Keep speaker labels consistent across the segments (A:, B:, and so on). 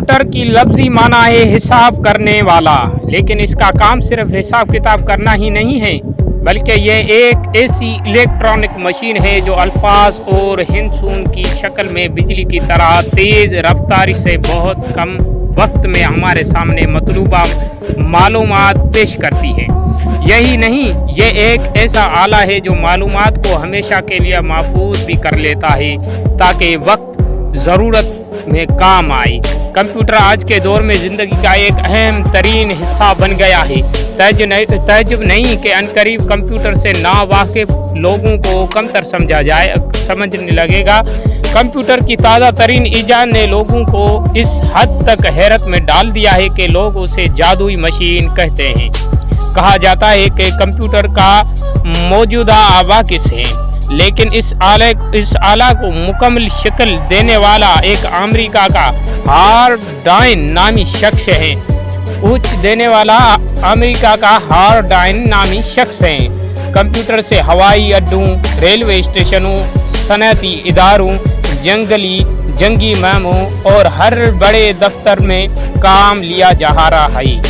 A: Computer की लफ्जी माना है हिसाब करने वाला, लेकिन इसका काम सिर्फ हिसाब किताब करना ही नहीं है, बल्कि ये एक ऐसी इलेक्ट्रॉनिक मशीन है जो अल्फाज और हिंसून की शक्ल में बिजली की तरह तेज़ रफ्तारी से बहुत कम वक्त में हमारे सामने मतलूबा मालूमात पेश करती है। यही नहीं, ये एक ऐसा आला है जो मालूमात को हमेशा के लिए महफूज भी कर लेता है ताकि वक्त ज़रूरत में काम आए। कंप्यूटर आज के दौर में ज़िंदगी का एक अहम तरीन हिस्सा बन गया है। तअज्जुब नहीं कि अनकरीब कंप्यूटर से नावाकिफ लोगों को कमतर समझने लगेगा। कंप्यूटर की ताज़ा तरीन ईजाद ने लोगों को इस हद तक हैरत में डाल दिया है कि लोग उसे जादुई मशीन कहते हैं। कहा जाता है कि कंप्यूटर का मौजूदा आबा किस है, लेकिन इस आला को मुकम्मल शक्ल देने वाला एक अमेरिका का हार्डाइन नामी शख्स है। उच्च देने वाला अमेरिका का हार्डाइन नामी शख्स है। कंप्यूटर से हवाई अड्डों, रेलवे स्टेशनों, सनअती इदारों, जंगी महमों और हर बड़े दफ्तर में काम लिया जा रहा है।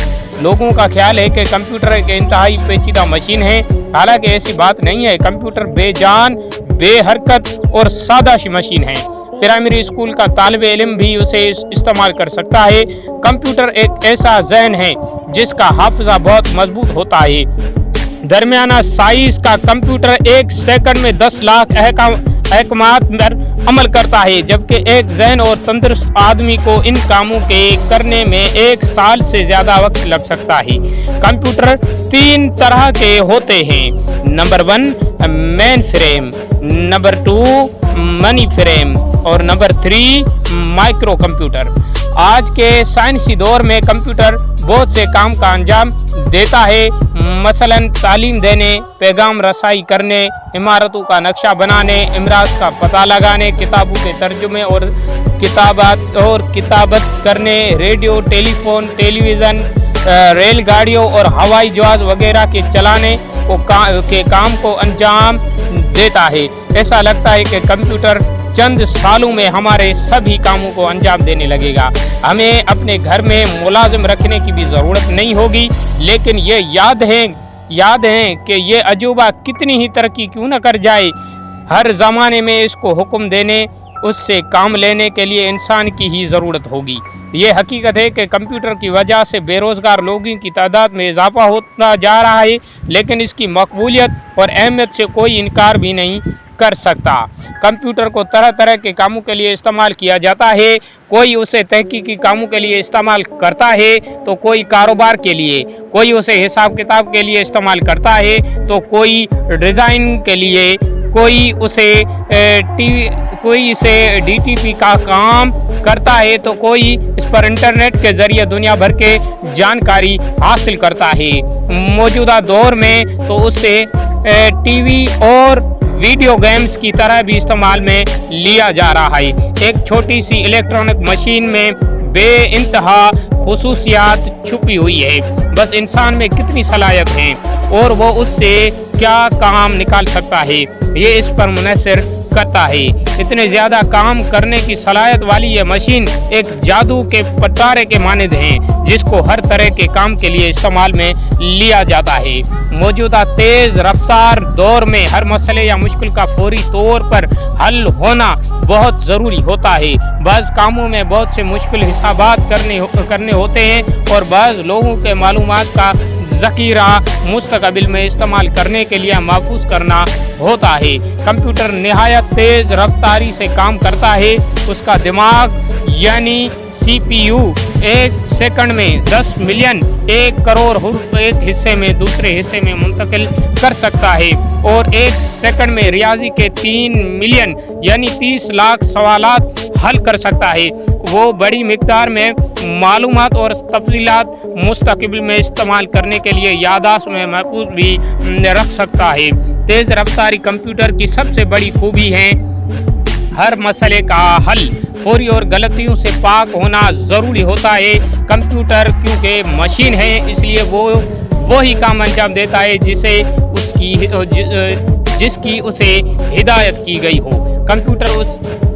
A: लोगों का ख्याल है कि कंप्यूटर एक इंतहाई पेचीदा मशीन है, हालांकि ऐसी बात नहीं है। कंप्यूटर बेजान, बेहरकत और सादा सी मशीन है। प्राइमरी स्कूल का तालिब इल्म भी उसे इस्तेमाल कर सकता है। कंप्यूटर एक ऐसा ज़हन है जिसका हाफिज़ा बहुत मजबूत होता है। दरमियाना साइज का कंप्यूटर एक सेकंड में 10 लाख अहकामात पर अमल करता है, जबकि एक ज़हन और तंदुरुस्त आदमी को इन कामों के करने में 1 साल से ज़्यादा वक्त लग सकता है। कंप्यूटर 3 तरह के होते हैं। Number 1 main frame, number 2 money frame और नंबर 3 माइक्रो कंप्यूटर। आज के साइंसी दौर में कंप्यूटर बहुत से काम का अंजाम देता है, मसलन तालीम देने, पैगाम रसाई करने, इमारतों का नक्शा बनाने, इमराज का पता लगाने, किताबों के तर्जुमे और किताबत करने, रेडियो, टेलीफोन, टेलीविज़न, रेलगाड़ियों और हवाई जहाज वगैरह के चलाने के काम को अंजाम देता है। ऐसा लगता है कि कंप्यूटर चंद सालों में हमारे सभी कामों को अंजाम देने लगेगा। हमें अपने घर में मुलाजिम रखने की भी ज़रूरत नहीं होगी, लेकिन ये याद है कि ये अजूबा कितनी ही तरक्की क्यों न कर जाए, हर ज़माने में इसको हुक्म देने, उससे काम लेने के लिए इंसान की ही ज़रूरत होगी। ये हकीकत है कि कंप्यूटर की वजह से बेरोज़गार लोगों की तादाद में इजाफा होता जा रहा है, लेकिन इसकी मकबूलियत और अहमियत से कोई इनकार भी नहीं कर सकता। कंप्यूटर को तरह तरह के कामों के लिए इस्तेमाल किया जाता है। कोई उसे तहकीकी कामों के लिए इस्तेमाल करता है तो कोई कारोबार के लिए, कोई उसे हिसाब किताब के लिए इस्तेमाल करता है तो कोई डिज़ाइन के लिए, कोई इसे DTP का काम करता है तो कोई इस पर इंटरनेट के ज़रिए दुनिया भर के जानकारी हासिल करता है। मौजूदा दौर में तो उससे TV और वीडियो गेम्स की तरह भी इस्तेमाल में लिया जा रहा है। एक छोटी सी इलेक्ट्रॉनिक मशीन में बेइंतहा खुसूसियात छुपी हुई है। बस इंसान में कितनी सलाहियत है और वो उससे क्या काम निकाल सकता है, ये इस पर मुनहसर करता है। इतने ज़्यादा काम करने की सलाहियत वाली ये मशीन एक जादू के पटारे के मानद है, जिसको हर तरह के काम के लिए इस्तेमाल में लिया जाता है। मौजूदा तेज़ रफ्तार दौर में हर मसले या मुश्किल का फौरी तौर पर हल होना बहुत ज़रूरी होता है। बाज़ कामों में बहुत से मुश्किल हिसाबात करने होते हैं और बाज़ लोगों के मालूमात का ज़ख़ीरा मुस्तक़बिल में इस्तेमाल करने के लिए महफूज करना होता है। कंप्यूटर निहायत तेज़ रफ्तारी से काम करता है। उसका दिमाग यानी CPU 1 सेकंड में 10 मिलियन 1 करोड़ हुर्फ एक हिस्से में दूसरे हिस्से में मुंतकिल कर सकता है और 1 सेकंड में रियाजी के 3 मिलियन यानी 30 लाख सवालात हल कर सकता है। वो बड़ी मिकदार में मालूमात और तफसीलात मुस्तक़बिल में इस्तेमाल करने के लिए यादाश्त में महफूज भी रख सकता है। तेज़ रफ्तारी कंप्यूटर की सबसे बड़ी खूबी है हर मसले का हल फौरी और गलतियों से पाक होना ज़रूरी होता है। कंप्यूटर क्योंकि मशीन है, इसलिए वो ही काम अंजाम देता है जिसकी उसे हिदायत की गई हो। कंप्यूटर उस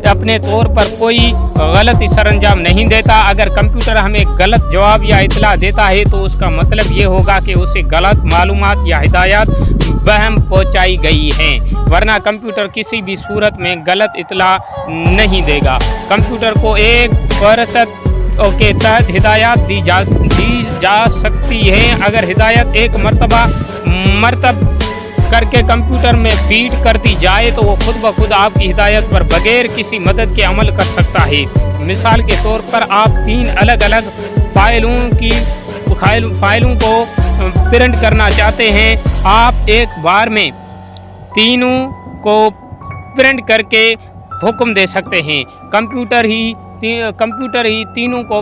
A: اپنے طور پر کوئی غلط سر انجام نہیں دیتا. اگر کمپیوٹر ہمیں غلط جواب یا اطلاع دیتا ہے تو اس کا مطلب یہ ہوگا کہ اسے غلط معلومات یا ہدایات بہم پہنچائی گئی ہیں، ورنہ کمپیوٹر کسی بھی صورت میں غلط اطلاع نہیں دے گا. کمپیوٹر کو ایک فہرست کے تحت ہدایات دی جا سکتی ہیں. اگر ہدایت ایک مرتب کر کے کمپیوٹر میں فیڈ کر دی جائے تو وہ خود بخود آپ کی ہدایت پر بغیر کسی مدد کے عمل کر سکتا ہے. مثال کے طور پر آپ 3 الگ الگ فائلوں کو پرنٹ کرنا چاہتے ہیں. آپ ایک بار میں تینوں کو پرنٹ کر کے حکم دے سکتے ہیں. کمپیوٹر ہی تینوں کو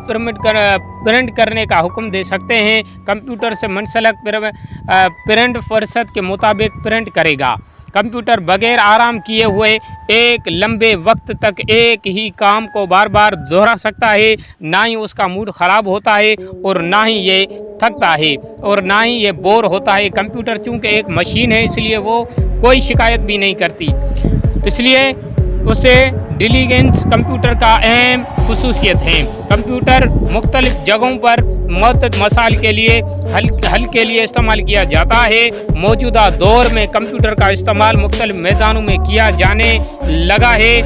A: پرنٹ کرنے کا حکم دے سکتے ہیں. کمپیوٹر سے منسلک پرنٹ فہرست کے مطابق پرنٹ کرے گا. کمپیوٹر بغیر آرام کیے ہوئے ایک لمبے وقت تک ایک ہی کام کو بار بار دہرا سکتا ہے. نہ ہی اس کا موڈ خراب ہوتا ہے اور نہ ہی یہ تھکتا ہے اور نہ ہی یہ بور ہوتا ہے. کمپیوٹر چونکہ ایک مشین ہے اس لیے وہ کوئی شکایت بھی نہیں کرتی. اس لیے اسے ڈیلیگنس کمپیوٹر کا اہم خصوصیت ہے. کمپیوٹر مختلف جگہوں پر متعدد مسائل کے لیے حل کے لیے استعمال کیا جاتا ہے. موجودہ دور میں کمپیوٹر کا استعمال مختلف میدانوں میں کیا جانے لگا ہے،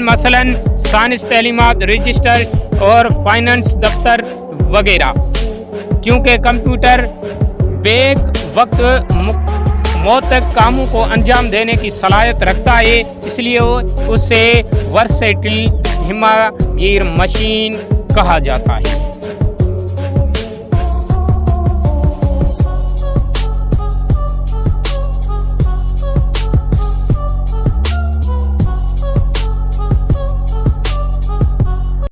A: مثلاً سائنس، تعلیمات، رجسٹر اور فائنانس دفتر وغیرہ. کیونکہ کمپیوٹر بیک وقت معتدل کاموں کو انجام دینے کی صلاحیت رکھتا ہے، اس لیے اسے ورسٹائل ہمہ گیر مشین کہا جاتا ہے.